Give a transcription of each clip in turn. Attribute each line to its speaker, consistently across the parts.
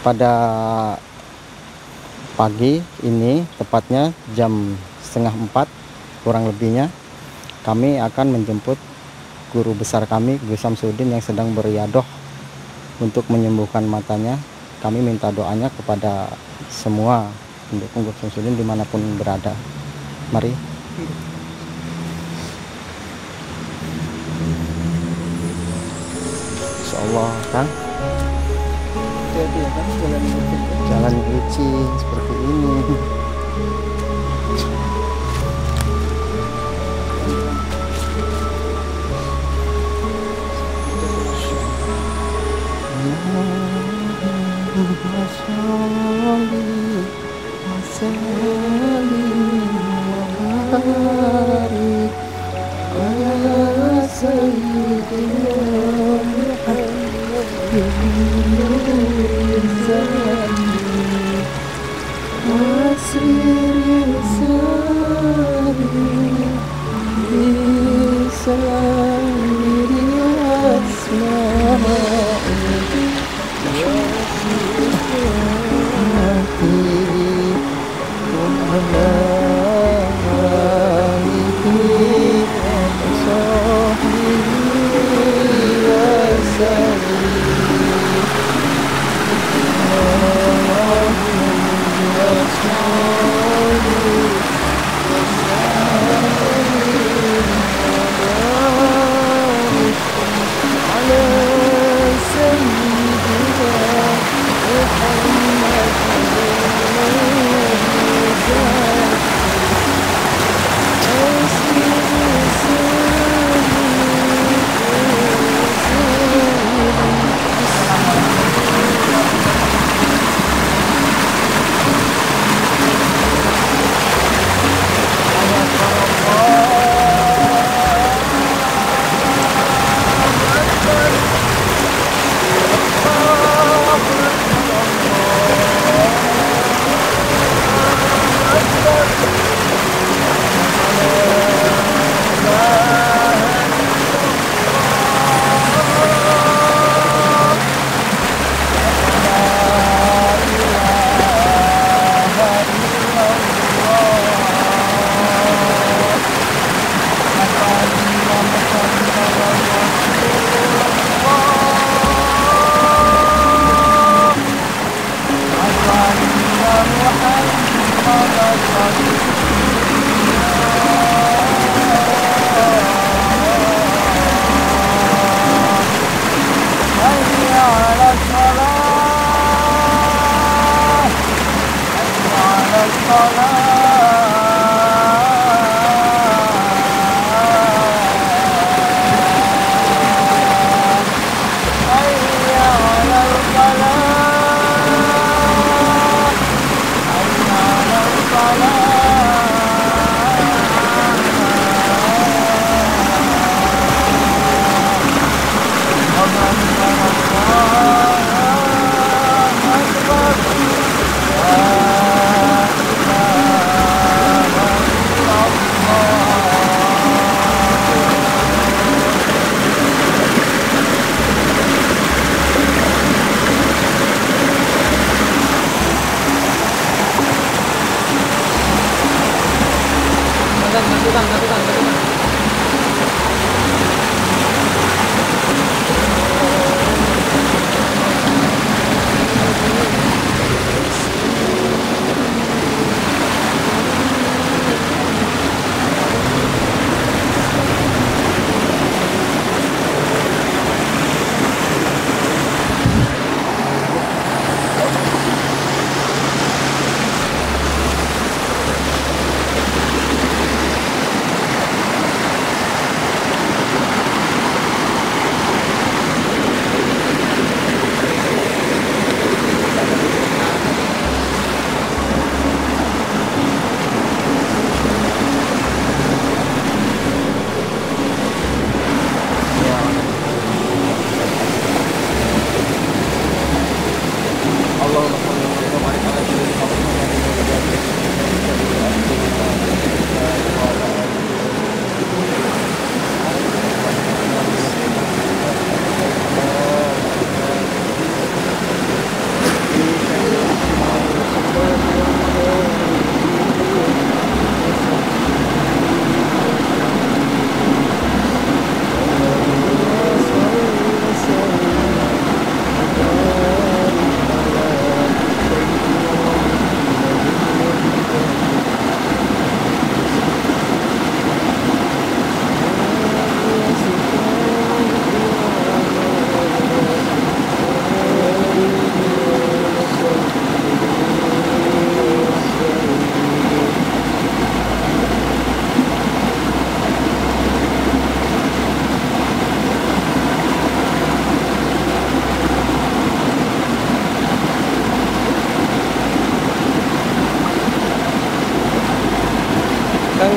Speaker 1: pada pagi ini, tepatnya jam setengah 4 kurang lebihnya, kami akan menjemput guru besar kami, Gus Samsudin, yang sedang beriadoh untuk menyembuhkan matanya. Kami minta doanya kepada semua pendukung Gus Samsudin dimanapun berada. Mari. Insyaallah, Kang.
Speaker 2: Jadi ya kan
Speaker 1: Jalan licin seperti ini.
Speaker 2: Allah.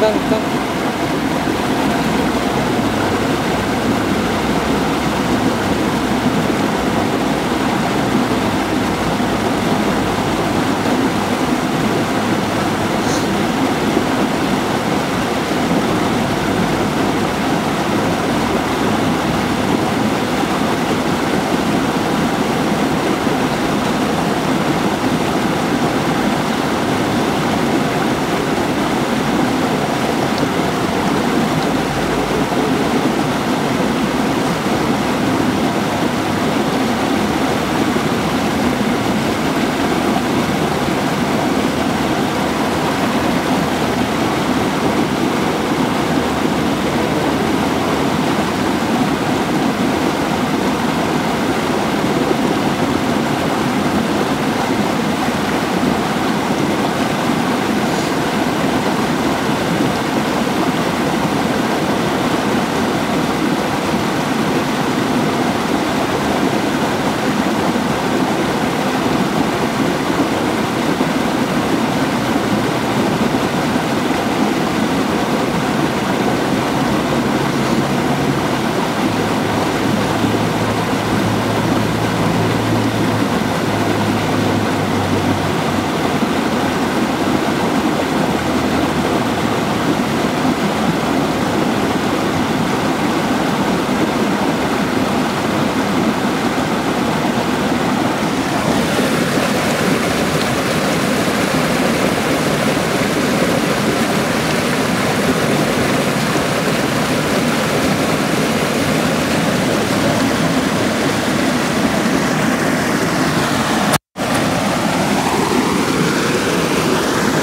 Speaker 2: Kang.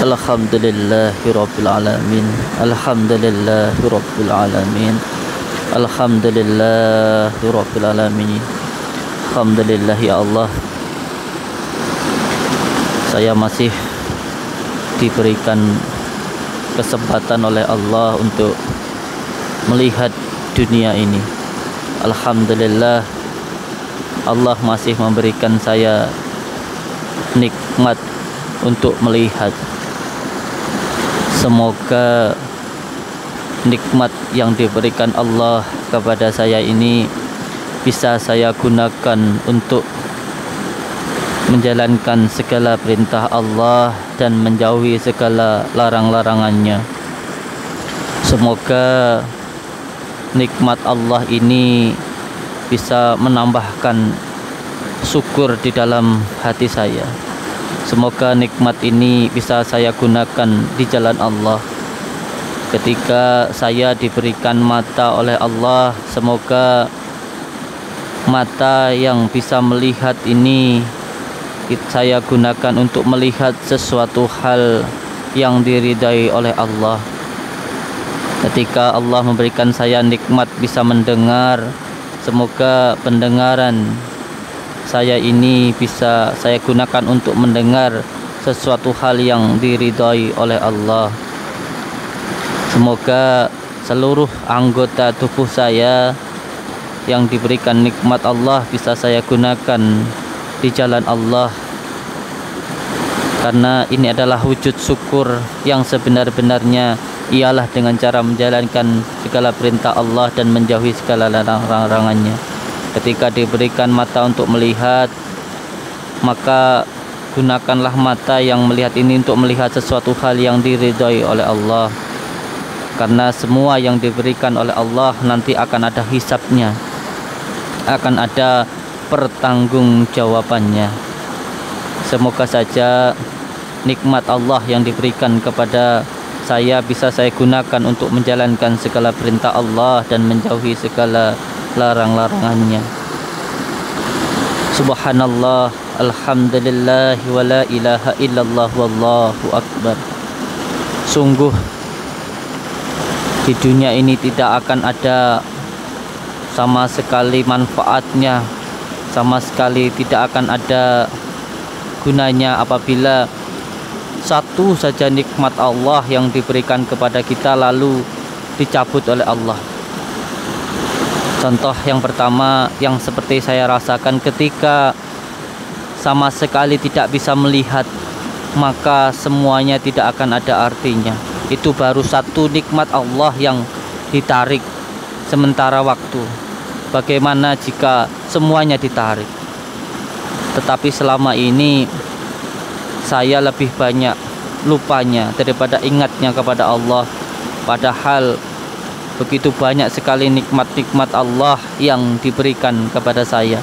Speaker 3: Alhamdulillahirabbil alamin. Alhamdulillahirabbil alamin. Alhamdulillahirabbil alamin. Alhamdulillah ya Allah. Saya masih diberikan kesempatan oleh Allah untuk melihat dunia ini. Alhamdulillah, Allah masih memberikan saya nikmat untuk melihat. Semoga nikmat yang diberikan Allah kepada saya ini bisa saya gunakan untuk menjalankan segala perintah Allah dan menjauhi segala larang-larangannya. Semoga nikmat Allah ini bisa menambahkan syukur di dalam hati saya. Semoga nikmat ini bisa saya gunakan di jalan Allah. Ketika saya diberikan mata oleh Allah, semoga mata yang bisa melihat ini saya gunakan untuk melihat sesuatu hal yang diridai oleh Allah. Ketika Allah memberikan saya nikmat bisa mendengar, semoga pendengaran saya ini bisa saya gunakan untuk mendengar sesuatu hal yang diridhai oleh Allah. Semoga seluruh anggota tubuh saya yang diberikan nikmat Allah bisa saya gunakan di jalan Allah, karena ini adalah wujud syukur yang sebenar-benarnya, ialah dengan cara menjalankan segala perintah Allah dan menjauhi segala larangan-larangannya. Ketika diberikan mata untuk melihat, maka gunakanlah mata yang melihat ini untuk melihat sesuatu hal yang diridhai oleh Allah, karena semua yang diberikan oleh Allah nanti akan ada hisabnya, akan ada pertanggungjawabannya. Semoga saja nikmat Allah yang diberikan kepada saya bisa saya gunakan untuk menjalankan segala perintah Allah dan menjauhi segala larang-larangannya. Subhanallah, alhamdulillah, wa la ilaha illallah, wallahu akbar. Sungguh di dunia ini tidak akan ada sama sekali manfaatnya, sama sekali tidak akan ada gunanya apabila satu saja nikmat Allah yang diberikan kepada kita lalu dicabut oleh Allah. Contoh yang pertama yang seperti saya rasakan ketika sama sekali tidak bisa melihat, maka semuanya tidak akan ada artinya. Itu baru satu nikmat Allah yang ditarik sementara waktu. Bagaimana jika semuanya ditarik? Tetapi selama ini saya lebih banyak lupanya daripada ingatnya kepada Allah. Padahal begitu banyak sekali nikmat-nikmat Allah yang diberikan kepada saya.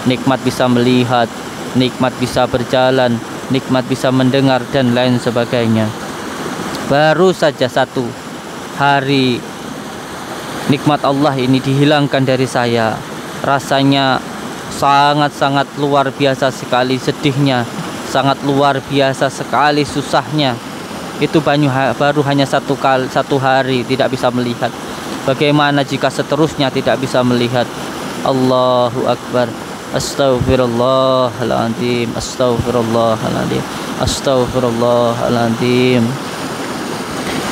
Speaker 3: Nikmat bisa melihat, nikmat bisa berjalan, nikmat bisa mendengar, dan lain sebagainya. Baru saja satu hari nikmat Allah ini dihilangkan dari saya. Rasanya sangat-sangat luar biasa sekali sedihnya, sangat luar biasa sekali susahnya. Itu baru hanya satu hari tidak bisa melihat. Bagaimana jika seterusnya tidak bisa melihat? Allahu Akbar. Astaghfirullahaladzim. Astaghfirullahaladzim. Astaghfirullahaladzim.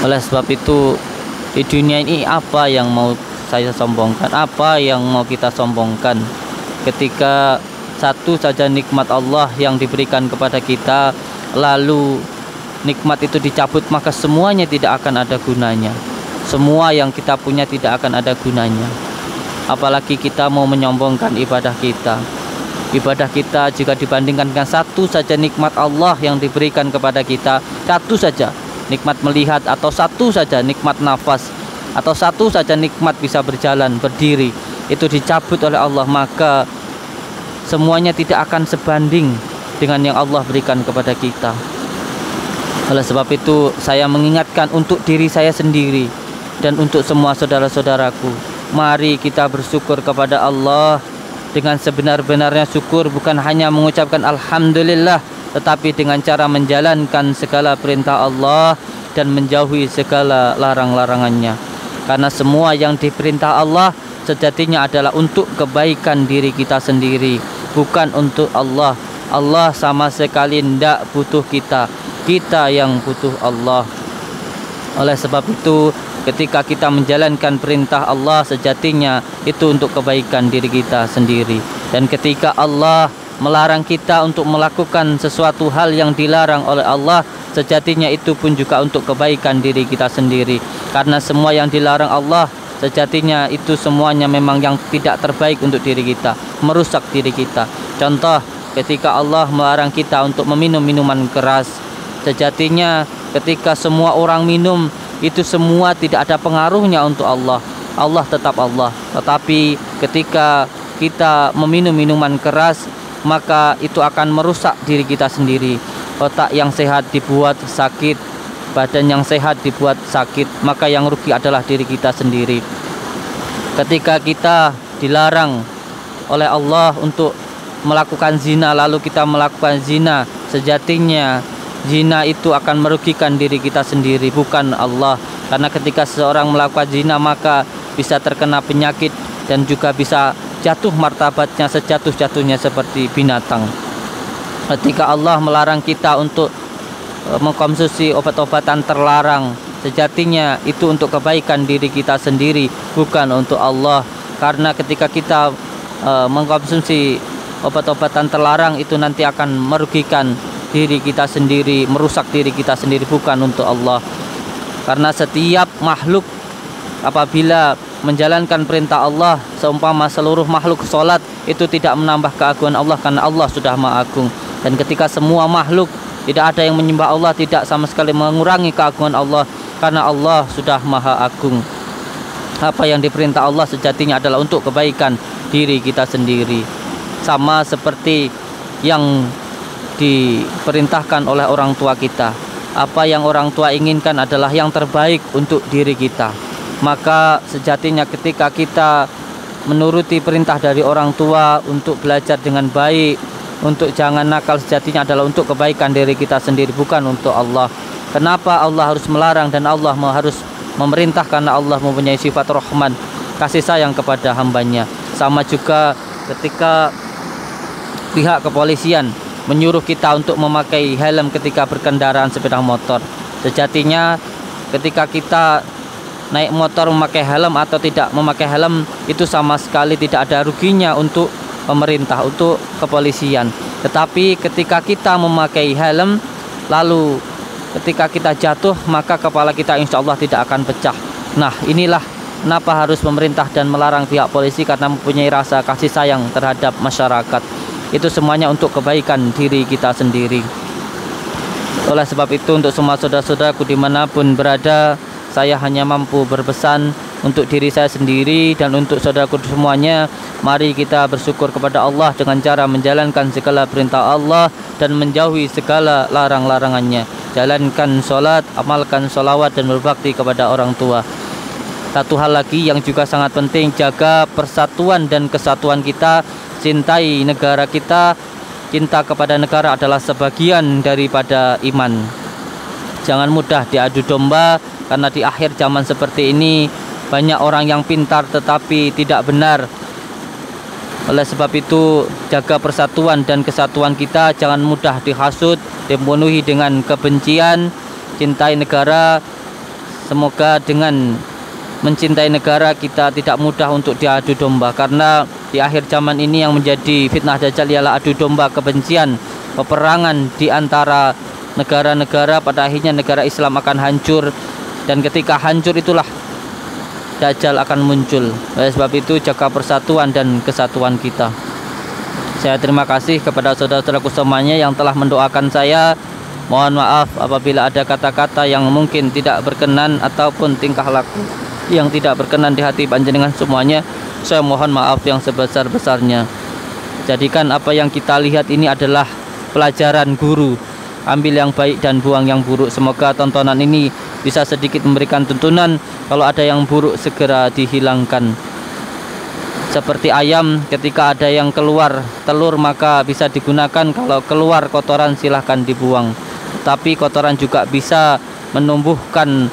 Speaker 3: Oleh sebab itu, di dunia ini apa yang mau saya sombongkan? Apa yang mau kita sombongkan? Ketika satu saja nikmat Allah yang diberikan kepada kita, lalu nikmat itu dicabut, maka semuanya tidak akan ada gunanya. Semua yang kita punya tidak akan ada gunanya. Apalagi kita mau menyombongkan ibadah kita. Ibadah kita jika dibandingkan dengan satu saja nikmat Allah yang diberikan kepada kita, satu saja nikmat melihat, atau satu saja nikmat nafas, atau satu saja nikmat bisa berjalan, berdiri, itu dicabut oleh Allah, maka semuanya tidak akan sebanding dengan yang Allah berikan kepada kita. Oleh sebab itu, saya mengingatkan untuk diri saya sendiri dan untuk semua saudara-saudaraku, mari kita bersyukur kepada Allah dengan sebenar-benarnya syukur, bukan hanya mengucapkan alhamdulillah, tetapi dengan cara menjalankan segala perintah Allah dan menjauhi segala larang-larangannya. Karena semua yang diperintah Allah sejatinya adalah untuk kebaikan diri kita sendiri, bukan untuk Allah. Allah sama sekali tidak butuh kita, kita yang butuh Allah. Oleh sebab itu, ketika kita menjalankan perintah Allah, sejatinya itu untuk kebaikan diri kita sendiri. Dan ketika Allah melarang kita untuk melakukan sesuatu hal yang dilarang oleh Allah, sejatinya itu pun juga untuk kebaikan diri kita sendiri. Karena semua yang dilarang Allah, sejatinya itu semuanya memang yang tidak terbaik untuk diri kita, merusak diri kita. Contoh, ketika Allah melarang kita untuk meminum minuman keras, sejatinya ketika semua orang minum, itu semua tidak ada pengaruhnya untuk Allah. Allah tetap Allah. Tetapi ketika kita meminum minuman keras, maka itu akan merusak diri kita sendiri. Otak yang sehat dibuat sakit, badan yang sehat dibuat sakit, maka yang rugi adalah diri kita sendiri. Ketika kita dilarang oleh Allah untuk melakukan zina, lalu kita melakukan zina, sejatinya zina itu akan merugikan diri kita sendiri, bukan Allah. Karena ketika seseorang melakukan zina, maka bisa terkena penyakit dan juga bisa jatuh martabatnya sejatuh-jatuhnya seperti binatang. Ketika Allah melarang kita untuk mengkonsumsi obat-obatan terlarang, sejatinya itu untuk kebaikan diri kita sendiri, bukan untuk Allah. Karena ketika kita mengkonsumsi obat-obatan terlarang, itu nanti akan merugikan diri kita sendiri, merusak diri kita sendiri, bukan untuk Allah. Karena setiap makhluk apabila menjalankan perintah Allah, seumpama seluruh makhluk sholat, itu tidak menambah keagungan Allah, karena Allah sudah Maha Agung. Dan ketika semua makhluk tidak ada yang menyembah Allah, tidak sama sekali mengurangi keagungan Allah, karena Allah sudah Maha Agung. Apa yang diperintah Allah sejatinya adalah untuk kebaikan diri kita sendiri. Sama seperti yang diperintahkan oleh orang tua kita. Apa yang orang tua inginkan adalah yang terbaik untuk diri kita. Maka sejatinya ketika kita menuruti perintah dari orang tua untuk belajar dengan baik, untuk jangan nakal, sejatinya adalah untuk kebaikan diri kita sendiri, bukan untuk Allah. Kenapa Allah harus melarang dan Allah harus memerintah? Karena Allah mempunyai sifat rahman, kasih sayang kepada hambanya. Sama juga ketika pihak kepolisian menyuruh kita untuk memakai helm ketika berkendaraan sepeda motor. Sejatinya ketika kita naik motor memakai helm atau tidak memakai helm, itu sama sekali tidak ada ruginya untuk pemerintah, untuk kepolisian. Tetapi ketika kita memakai helm, lalu ketika kita jatuh maka kepala kita insya Allah tidak akan pecah. Nah, inilah kenapa harus pemerintah dan melarang pihak polisi, karena mempunyai rasa kasih sayang terhadap masyarakat. Itu semuanya untuk kebaikan diri kita sendiri. Oleh sebab itu, untuk semua saudara-saudaraku dimanapun berada, saya hanya mampu berpesan untuk diri saya sendiri dan untuk saudaraku semuanya. Mari kita bersyukur kepada Allah dengan cara menjalankan segala perintah Allah dan menjauhi segala larang-larangannya. Jalankan sholat, amalkan sholawat dan berbakti kepada orang tua. Satu hal lagi yang juga sangat penting, jaga persatuan dan kesatuan kita. Cintai negara kita. Cinta kepada negara adalah sebagian daripada iman. Jangan mudah diadu domba, karena di akhir zaman seperti ini banyak orang yang pintar tetapi tidak benar. Oleh sebab itu, jaga persatuan dan kesatuan kita. Jangan mudah dihasut, dipenuhi dengan kebencian. Cintai negara. Semoga dengan mencintai negara kita tidak mudah untuk diadu domba, karena di akhir zaman ini yang menjadi fitnah dajjal ialah adu domba kebencian, peperangan di antara negara-negara. Pada akhirnya negara Islam akan hancur, dan ketika hancur itulah dajjal akan muncul. Oleh sebab itu, jaga persatuan dan kesatuan kita. Saya terima kasih kepada saudara-saudaraku semuanya yang telah mendoakan saya. Mohon maaf apabila ada kata-kata yang mungkin tidak berkenan ataupun tingkah laku yang tidak berkenan di hati panjenengan semuanya. Saya mohon maaf yang sebesar-besarnya. Jadikan apa yang kita lihat ini adalah pelajaran guru. Ambil yang baik dan buang yang buruk. Semoga tontonan ini bisa sedikit memberikan tuntunan. Kalau ada yang buruk segera dihilangkan. Seperti ayam, ketika ada yang keluar telur maka bisa digunakan. Kalau keluar kotoran silahkan dibuang. Tapi kotoran juga bisa menumbuhkan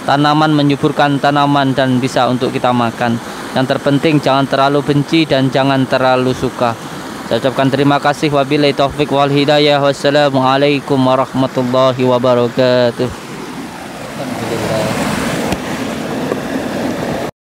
Speaker 3: tanaman, menyuburkan tanaman, dan bisa untuk kita makan. Yang terpenting jangan terlalu benci dan jangan terlalu suka. Saya ucapkan terima kasih. Wabillahi taufik wal hidayah. Wassalamualaikum warahmatullahi wabarakatuh.